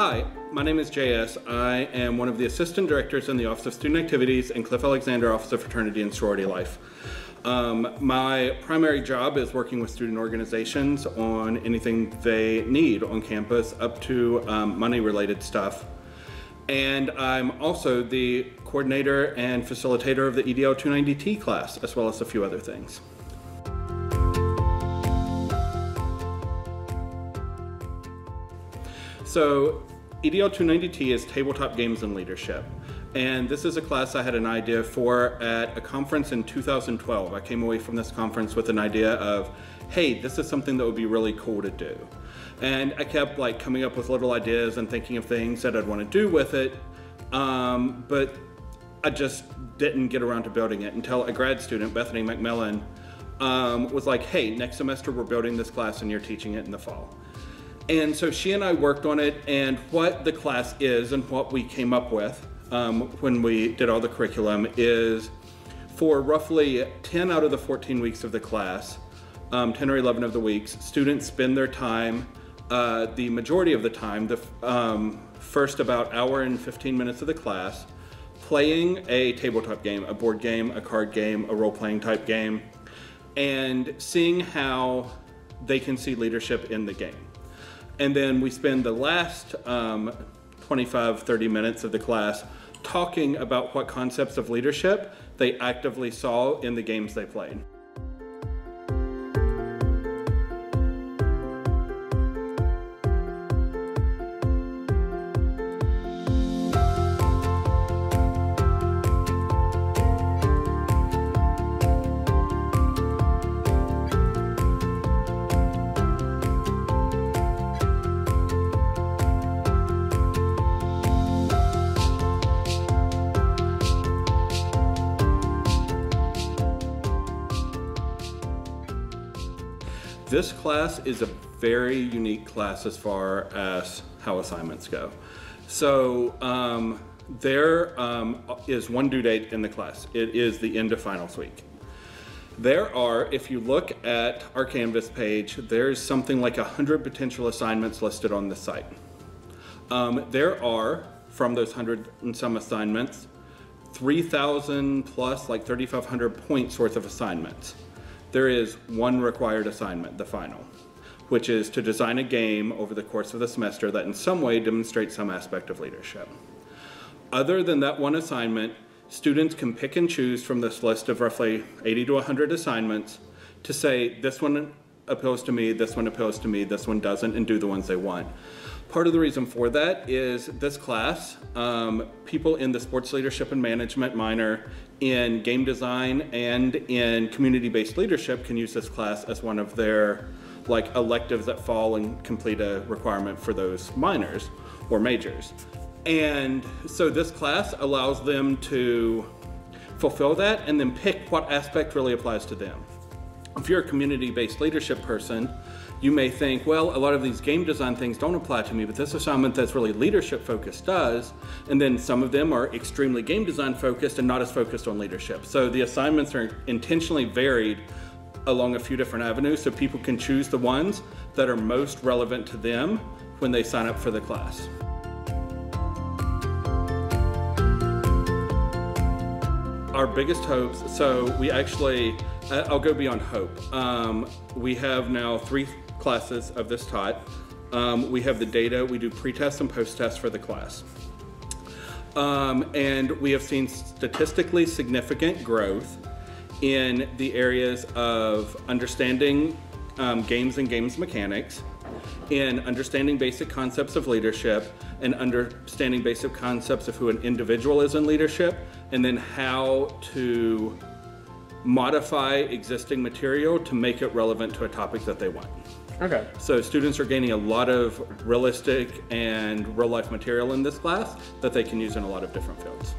Hi, my name is JS. I am one of the assistant directors in the Office of Student Activities and Cliff Alexander Office of Fraternity and Sorority Life. My primary job is working with student organizations on anything they need on campus, up to money-related stuff. And I'm also the coordinator and facilitator of the EDL 290T class, as well as a few other things. So EDL 290T is Tabletop Games and Leadership. And this is a class I had an idea for at a conference in 2012. I came away from this conference with an idea of, hey, this is something that would be really cool to do. And I kept coming up with little ideas and thinking of things that I'd want to do with it, but I just didn't get around to building it until a grad student, Bethany McMillan, was like, hey, next semester we're building this class and you're teaching it in the fall. And so she and I worked on it, and what the class is and what we came up with when we did all the curriculum is for roughly 10 out of the 14 weeks of the class, 10 or 11 of the weeks, students spend their time, the majority of the time, the first about hour and 15 minutes of the class, playing a tabletop game, a board game, a card game, a role-playing type game, and seeing how they can see leadership in the game. And then we spend the last 25, 30 minutes of the class talking about what concepts of leadership they actively saw in the games they played. This class is a very unique class as far as how assignments go. So there is one due date in the class. It is the end of finals week. There are, if you look at our Canvas page, there's something like 100 potential assignments listed on the site. There are, from those 100 and some assignments, 3,000 plus, like 3,500 points worth of assignments. There is one required assignment, the final, which is to design a game over the course of the semester that in some way demonstrates some aspect of leadership. Other than that one assignment, students can pick and choose from this list of roughly 80 to 100 assignments to say, this one appeals to me, this one appeals to me, this one doesn't, and do the ones they want. Part of the reason for that is this class, people in the sports leadership and management minor, in game design, and in community-based leadership can use this class as one of their electives that fall and complete a requirement for those minors or majors. And so this class allows them to fulfill that and then pick what aspect really applies to them. If you're a community-based leadership person, you may think, well, a lot of these game design things don't apply to me, but this assignment that's really leadership focused does. And then some of them are extremely game design focused and not as focused on leadership. So the assignments are intentionally varied along a few different avenues so people can choose the ones that are most relevant to them when they sign up for the class. Our biggest hopes, so we actually, I'll go beyond hope. We have now 3 classes of this taught. We have the data, we do pre-tests and post-tests for the class. And we have seen statistically significant growth in the areas of understanding games and games mechanics, in understanding basic concepts of leadership, and understanding basic concepts of who an individual is in leadership, and then how to modify existing material to make it relevant to a topic that they want. Okay. So students are gaining a lot of realistic and real-life material in this class that they can use in a lot of different fields.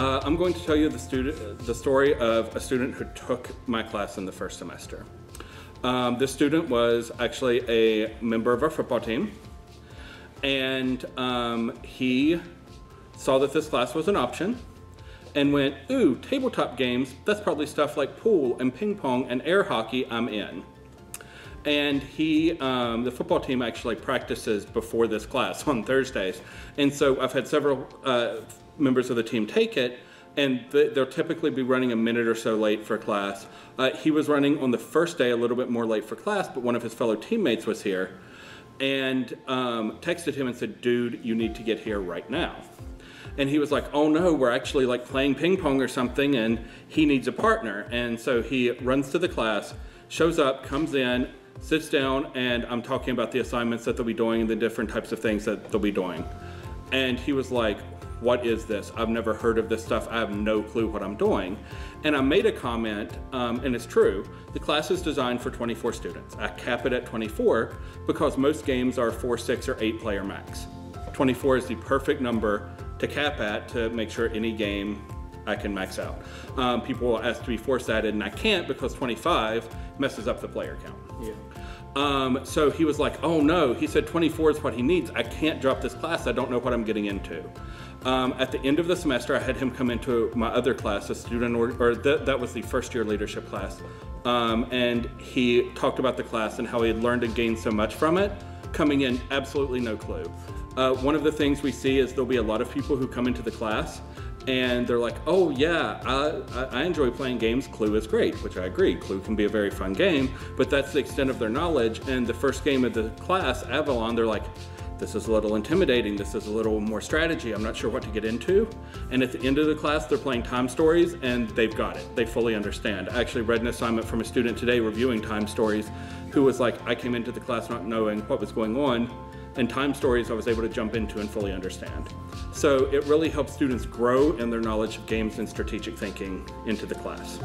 I'm going to tell you the story of a student who took my class in the first semester. This student was actually a member of our football team, and he saw that this class was an option and went, ooh, tabletop games, that's probably stuff like pool and ping pong and air hockey, I'm in. And the football team actually practices before this class on Thursdays. And so I've had several members of the team take it, and they'll typically be running a minute or so late for class. He was running on the first day a little bit more late for class, but one of his fellow teammates was here and texted him and said, dude, you need to get here right now. And he was like, oh no, we're actually like playing ping pong or something and he needs a partner. And so he runs to the class, shows up, comes in, sits down, and I'm talking about the assignments that they'll be doing and the different types of things that they'll be doing. And he was like, what is this? I've never heard of this stuff. I have no clue what I'm doing. And I made a comment, and it's true, the class is designed for 24 students. I cap it at 24 because most games are 4, 6, or 8 player max. 24 is the perfect number to cap at to make sure any game I can max out. People will ask to be force added, and I can't because 25 messes up the player count. Yeah. So he was like, oh no, he said 24 is what he needs. I can't drop this class. I don't know what I'm getting into. At the end of the semester, I had him come into my other class, a student, that was the first year leadership class. And he talked about the class and how he had learned and gained so much from it. Coming in, absolutely no clue. One of the things we see is there'll be a lot of people who come into the class and they're like, oh yeah, I enjoy playing games, Clue is great, which I agree, Clue can be a very fun game, but that's the extent of their knowledge. And the first game of the class, Avalon, they're like, this is a little intimidating, this is a little more strategy, I'm not sure what to get into. And at the end of the class, they're playing time stories and they've got it, they fully understand. I actually read an assignment from a student today reviewing time stories who was like, I came into the class not knowing what was going on, and time stories I was able to jump into and fully understand. So it really helps students grow in their knowledge of games and strategic thinking into the class.